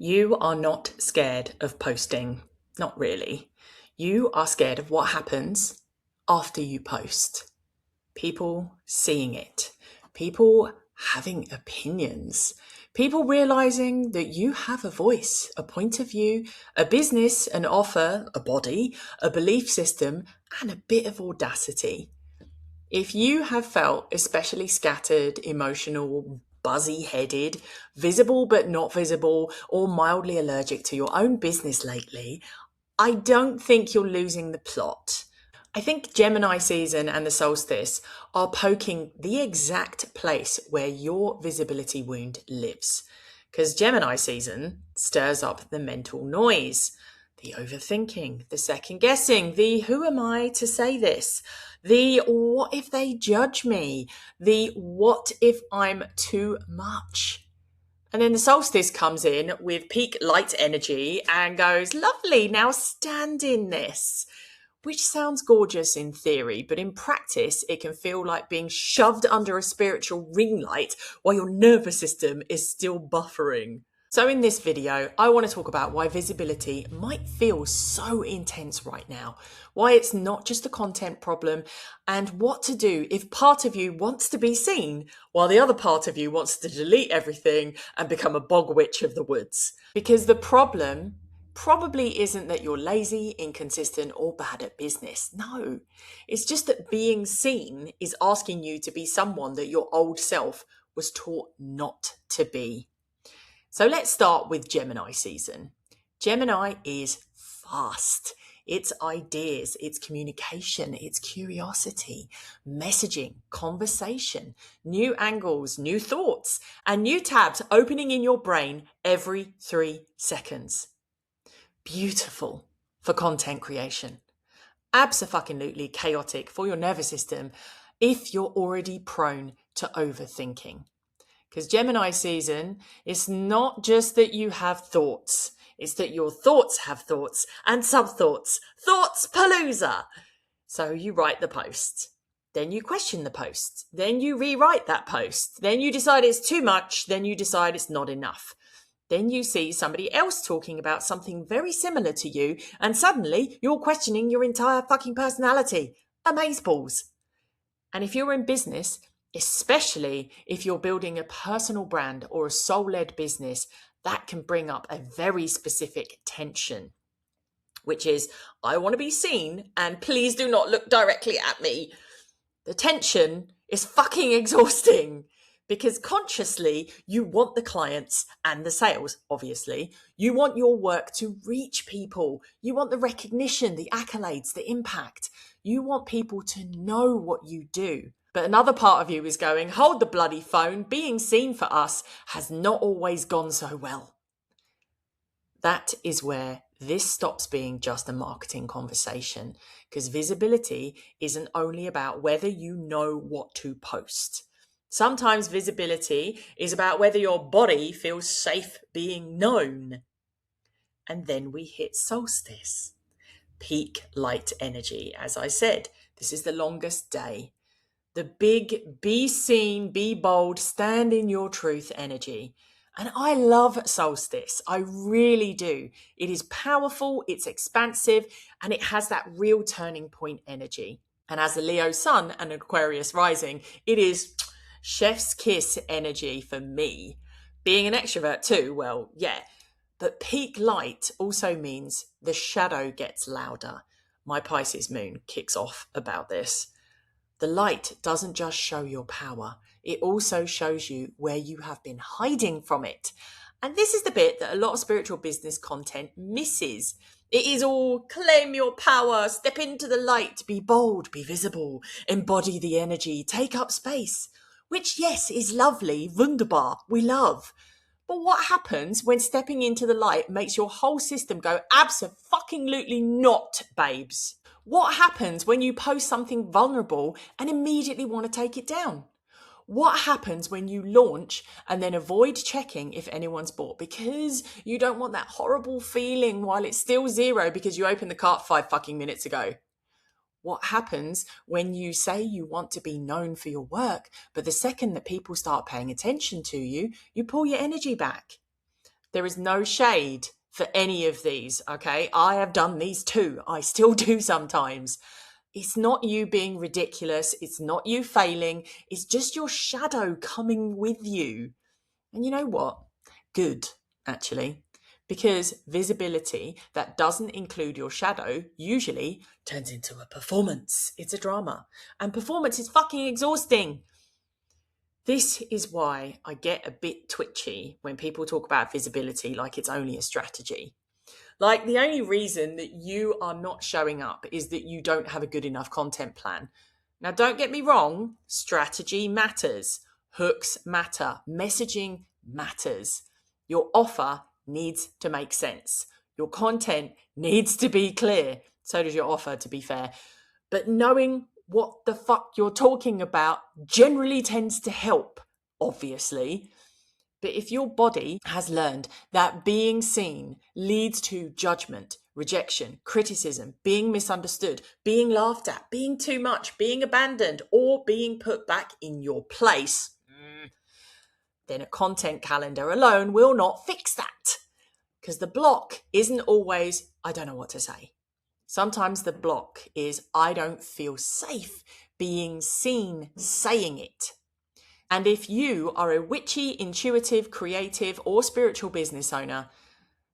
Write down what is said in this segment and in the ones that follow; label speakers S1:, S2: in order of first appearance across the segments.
S1: You are not scared of posting. Not really. You are scared of what happens after you post. People seeing it. People having opinions. People realizing that you have a voice, a point of view, a business, an offer, a body, a belief system, and a bit of audacity. If you have felt especially scattered, emotional, buzzy headed, visible but not visible, or mildly allergic to your own business lately, I don't think you're losing the plot. I think Gemini season and the solstice are poking the exact place where your visibility wound lives. Because Gemini season stirs up the mental noise, the overthinking, the second guessing, the who am I to say this, the what if they judge me, the what if I'm too much. And then the solstice comes in with peak light energy and goes, lovely, now stand in this. Which sounds gorgeous in theory, but in practice, it can feel like being shoved under a spiritual ring light while your nervous system is still buffering. So in this video, I want to talk about why visibility might feel so intense right now, why it's not just a content problem, and what to do if part of you wants to be seen while the other part of you wants to delete everything and become a bog witch of the woods. Because the problem probably isn't that you're lazy, inconsistent, or bad at business. No, it's just that being seen is asking you to be someone that your old self was taught not to be. So let's start with Gemini season. Gemini is fast. It's ideas, it's communication, it's curiosity, messaging, conversation, new angles, new thoughts, and new tabs opening in your brain every 3 seconds. Beautiful for content creation. Abso-fucking-lutely chaotic for your nervous system if you're already prone to overthinking. Because Gemini season, it's not just that you have thoughts, it's that your thoughts have thoughts and sub-thoughts. Thoughts palooza. So you write the post, then you question the post, then you rewrite that post, then you decide it's too much, then you decide it's not enough. Then you see somebody else talking about something very similar to you, and suddenly you're questioning your entire fucking personality. Amazeballs. And if you're in business, especially if you're building a personal brand or a soul-led business, that can bring up a very specific tension, which is, I want to be seen and please do not look directly at me. The tension is fucking exhausting because consciously you want the clients and the sales, obviously. You want your work to reach people. You want the recognition, the accolades, the impact. You want people to know what you do. But another part of you is going, hold the bloody phone. Being seen for us has not always gone so well. That is where this stops being just a marketing conversation, because visibility isn't only about whether you know what to post. Sometimes visibility is about whether your body feels safe being known. And then we hit solstice. Peak light energy. As I said, this is the longest day. The big be seen, be bold, stand in your truth energy. And I love solstice. I really do. It is powerful, it's expansive, and it has that real turning point energy. And as a Leo sun and Aquarius rising, it is chef's kiss energy for me. Being an extrovert too, well, yeah. But peak light also means the shadow gets louder. My Pisces moon kicks off about this. The light doesn't just show your power, it also shows you where you have been hiding from it. And this is the bit that a lot of spiritual business content misses. It is all claim your power, step into the light, be bold, be visible, embody the energy, take up space. Which, yes, is lovely, wunderbar, we love. But what happens when stepping into the light makes your whole system go abso-fucking-lutely not, babes? What happens when you post something vulnerable and immediately want to take it down? What happens when you launch and then avoid checking if anyone's bought because you don't want that horrible feeling while it's still zero because you opened the cart 5 fucking minutes ago? What happens when you say you want to be known for your work, but the second that people start paying attention to you, you pull your energy back? There is no shade for any of these, okay? I have done these too. I still do sometimes. It's not you being ridiculous. It's not you failing. It's just your shadow coming with you. And you know what? Good, actually. Because visibility that doesn't include your shadow usually turns into a performance. It's a drama. And performance is fucking exhausting. This is why I get a bit twitchy when people talk about visibility like it's only a strategy. Like the only reason that you are not showing up is that you don't have a good enough content plan. Now, don't get me wrong, strategy matters, hooks matter, messaging matters. Your offer needs to make sense. Your content needs to be clear. So does your offer, to be fair. But knowing what the fuck you're talking about generally tends to help, obviously. But if your body has learned that being seen leads to judgment, rejection, criticism, being misunderstood, being laughed at, being too much, being abandoned, or being put back in your place, then a content calendar alone will not fix that. Because the block isn't always, I don't know what to say. Sometimes the block is, I don't feel safe being seen saying it. And if you are a witchy, intuitive, creative, or spiritual business owner,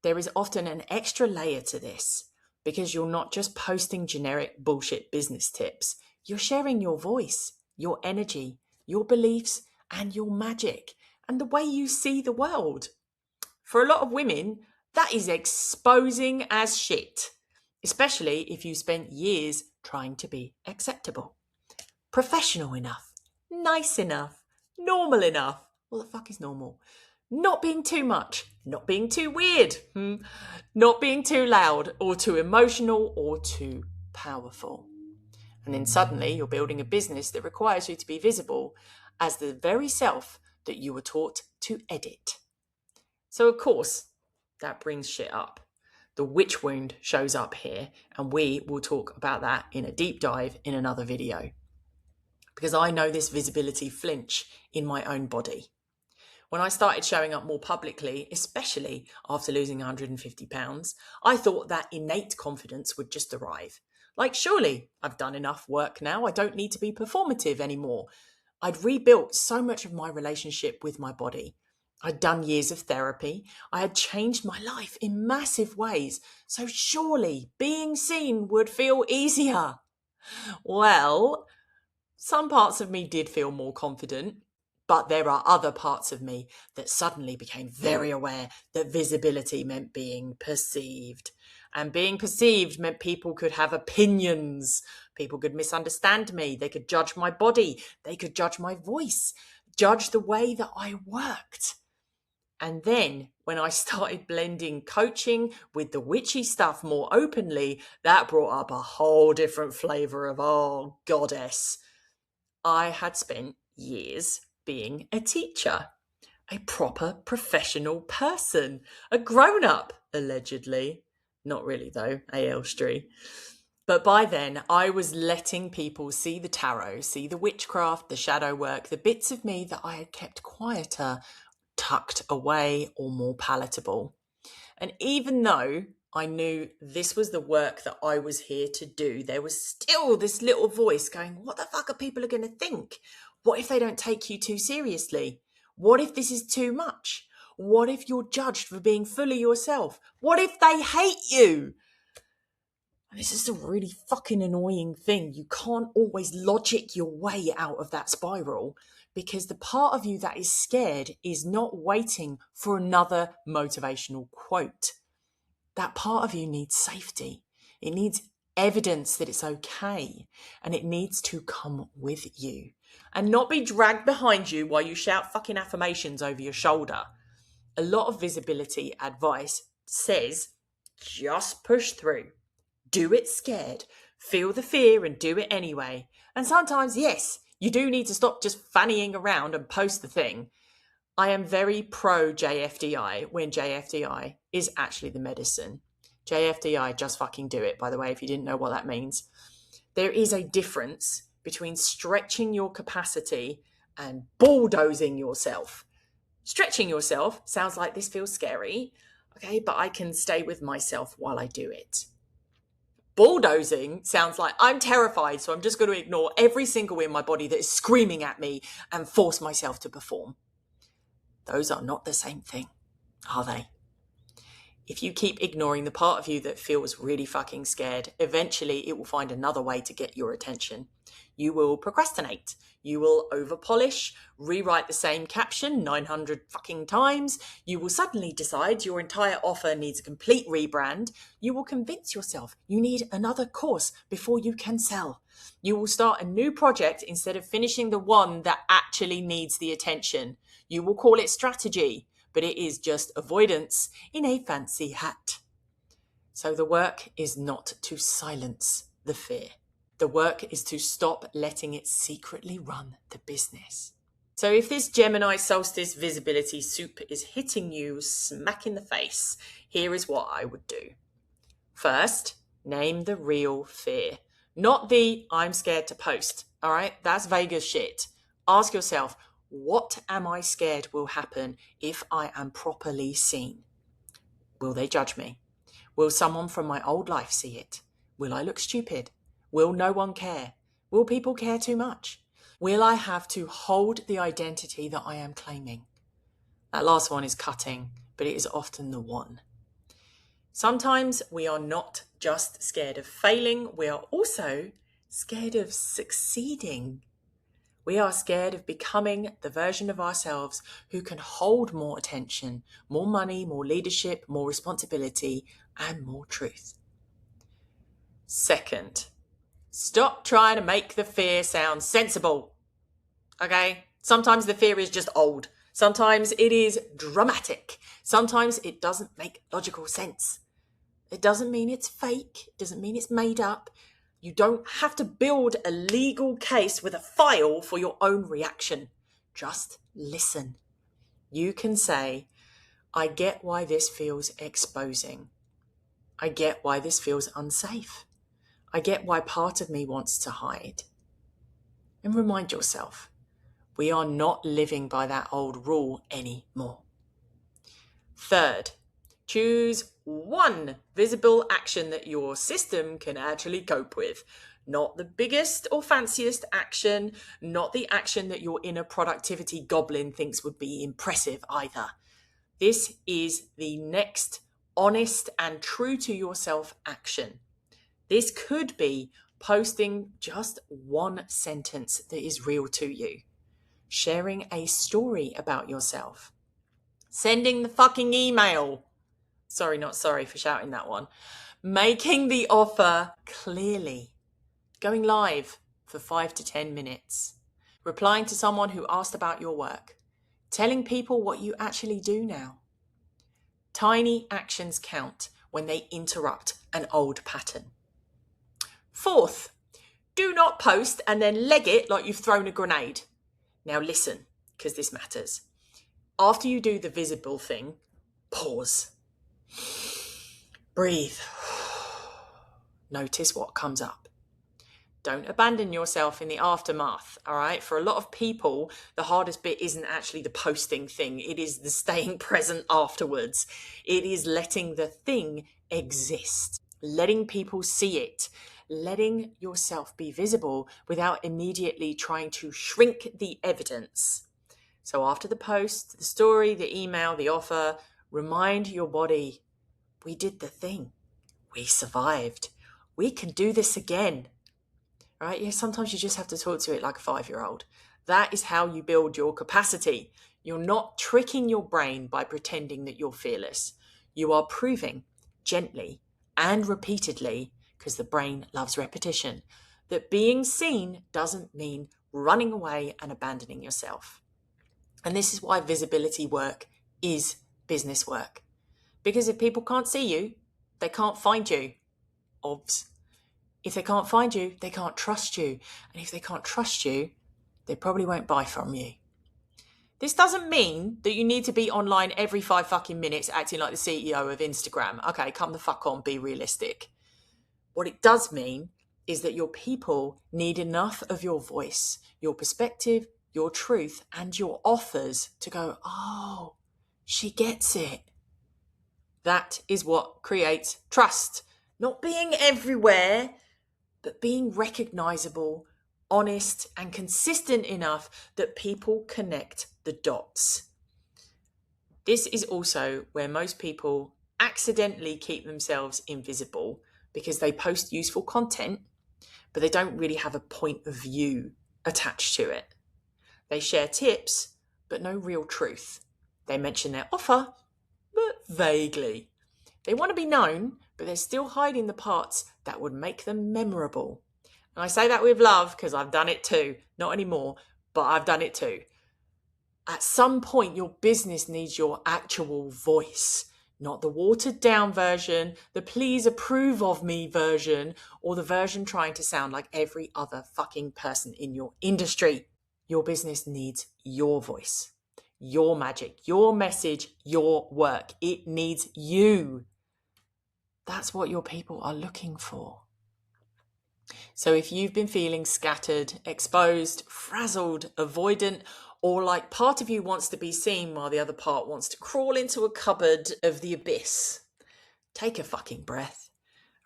S1: there is often an extra layer to this because you're not just posting generic bullshit business tips. You're sharing your voice, your energy, your beliefs, and your magic, and the way you see the world. For a lot of women, that is exposing as shit, especially if you spent years trying to be acceptable, professional enough, nice enough, normal enough. What the fuck is normal? Not being too much, not being too weird, not being too loud or too emotional or too powerful. And then suddenly you're building a business that requires you to be visible as the very self that you were taught to edit. So of course, that brings shit up. The witch wound shows up here, and we will talk about that in a deep dive in another video. Because I know this visibility flinch in my own body. When I started showing up more publicly, especially after losing 150 pounds, I thought that innate confidence would just arrive. Like, surely I've done enough work now. I don't need to be performative anymore. I'd rebuilt so much of my relationship with my body. I'd done years of therapy. I had changed my life in massive ways. So surely being seen would feel easier. Well, some parts of me did feel more confident, but there are other parts of me that suddenly became very aware that visibility meant being perceived. And being perceived meant people could have opinions. People could misunderstand me. They could judge my body. They could judge my voice, judge the way that I worked. And then when I started blending coaching with the witchy stuff more openly, that brought up a whole different flavour of, oh, goddess. I had spent years being a teacher, a proper professional person, a grown-up, allegedly. Not really though, A.L. Street. But by then, I was letting people see the tarot, see the witchcraft, the shadow work, the bits of me that I had kept quieter, tucked away, or more palatable. And even though I knew this was the work that I was here to do, there was still this little voice going, what the fuck are people going to think? What if they don't take you too seriously? What if this is too much? What if you're judged for being fully yourself? What if they hate you? And this is a really fucking annoying thing. You can't always logic your way out of that spiral because the part of you that is scared is not waiting for another motivational quote. That part of you needs safety. It needs evidence that it's okay, and it needs to come with you and not be dragged behind you while you shout fucking affirmations over your shoulder. A lot of visibility advice says just push through. Do it scared. Feel the fear and do it anyway. And sometimes, yes, you do need to stop just fannying around and post the thing. I am very pro JFDI when JFDI is actually the medicine. JFDI, just fucking do it, by the way, if you didn't know what that means. There is a difference between stretching your capacity and bulldozing yourself. Stretching yourself sounds like this feels scary, okay, but I can stay with myself while I do it. Bulldozing sounds like I'm terrified, so I'm just going to ignore every single in my body that is screaming at me and force myself to perform. Those are not the same thing, are they? If you keep ignoring the part of you that feels really fucking scared, eventually it will find another way to get your attention. You will procrastinate. You will over-polish, rewrite the same caption 900 fucking times. You will suddenly decide your entire offer needs a complete rebrand. You will convince yourself you need another course before you can sell. You will start a new project instead of finishing the one that actually needs the attention. You will call it strategy, but it is just avoidance in a fancy hat. So the work is not to silence the fear. The work is to stop letting it secretly run the business. So if this Gemini solstice visibility soup is hitting you smack in the face, here is what I would do. First, name the real fear. Not the I'm scared to post. All right, that's vague as shit. Ask yourself, what am I scared will happen if I am properly seen? Will they judge me? Will someone from my old life see it? Will I look stupid? Will no one care? Will people care too much? Will I have to hold the identity that I am claiming? That last one is cutting, but it is often the one. Sometimes we are not just scared of failing, we are also scared of succeeding. We are scared of becoming the version of ourselves who can hold more attention, more money, more leadership, more responsibility, and more truth. Second, stop trying to make the fear sound sensible. Okay? Sometimes the fear is just old. Sometimes it is dramatic. Sometimes it doesn't make logical sense. It doesn't mean it's fake. It doesn't mean it's made up. You don't have to build a legal case with a file for your own reaction. Just listen. You can say, I get why this feels exposing. I get why this feels unsafe. I get why part of me wants to hide. And remind yourself, we are not living by that old rule anymore. Third, choose one visible action that your system can actually cope with. Not the biggest or fanciest action, not the action that your inner productivity goblin thinks would be impressive either. This is the next honest and true to yourself action. This could be posting just one sentence that is real to you, sharing a story about yourself, sending the fucking email. Sorry, not sorry for shouting that one. Making the offer clearly. Going live for 5 to 10 minutes. Replying to someone who asked about your work. Telling people what you actually do now. Tiny actions count when they interrupt an old pattern. Fourth, do not post and then leg it like you've thrown a grenade. Now listen, because this matters. After you do the visible thing, pause. Breathe. Notice what comes up. Don't abandon yourself in the aftermath, all right? For a lot of people, the hardest bit isn't actually the posting thing. It is the staying present afterwards. It is letting the thing exist, letting people see it, letting yourself be visible without immediately trying to shrink the evidence. So after the post, the story, the email, the offer, remind your body, we did the thing. We survived. We can do this again. All right? Yeah, sometimes you just have to talk to it like a 5-year-old. That is how you build your capacity. You're not tricking your brain by pretending that you're fearless. You are proving gently and repeatedly, because the brain loves repetition, that being seen doesn't mean running away and abandoning yourself. And this is why visibility work is business work. Because if people can't see you, they can't find you. Obvs. If they can't find you, they can't trust you. And if they can't trust you, they probably won't buy from you. This doesn't mean that you need to be online every 5 fucking minutes acting like the CEO of Instagram. Okay, come the fuck on, be realistic. What it does mean is that your people need enough of your voice, your perspective, your truth and your offers to go, oh, she gets it. That is what creates trust. Not being everywhere, but being recognizable, honest, and consistent enough that people connect the dots. This is also where most people accidentally keep themselves invisible because they post useful content, but they don't really have a point of view attached to it. They share tips, but no real truth. They mention their offer, but vaguely. They want to be known, but they're still hiding the parts that would make them memorable. And I say that with love because I've done it too. Not anymore, but I've done it too. At some point, your business needs your actual voice, not the watered down version, the please approve of me version, or the version trying to sound like every other fucking person in your industry. Your business needs your voice, your magic, your message, your work. It needs you. That's what your people are looking for. So if you've been feeling scattered, exposed, frazzled, avoidant, or like part of you wants to be seen while the other part wants to crawl into a cupboard of the abyss, take a fucking breath.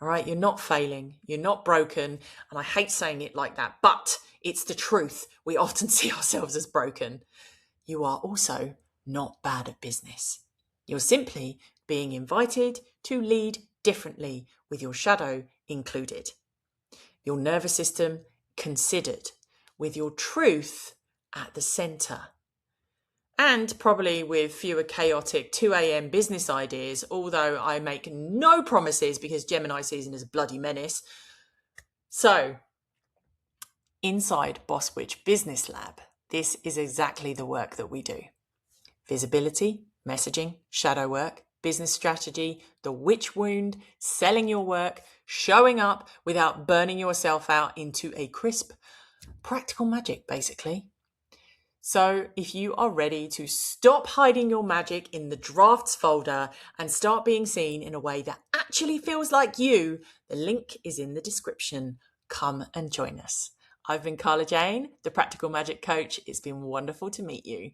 S1: All right, you're not failing, you're not broken, and I hate saying it like that, but it's the truth. We often see ourselves as broken. You are also not bad at business. You're simply being invited to lead differently with your shadow included. Your nervous system considered, with your truth at the centre. And probably with fewer chaotic 2 a.m. business ideas, although I make no promises because Gemini season is a bloody menace. So, inside Boss Witch Business Lab, this is exactly the work that we do. Visibility, messaging, shadow work, business strategy, the witch wound, selling your work, showing up without burning yourself out into a crisp, practical magic, basically. So if you are ready to stop hiding your magic in the drafts folder and start being seen in a way that actually feels like you, the link is in the description. Come and join us. I've been Carla-Jayne, the Practical Magic Coach. It's been wonderful to meet you.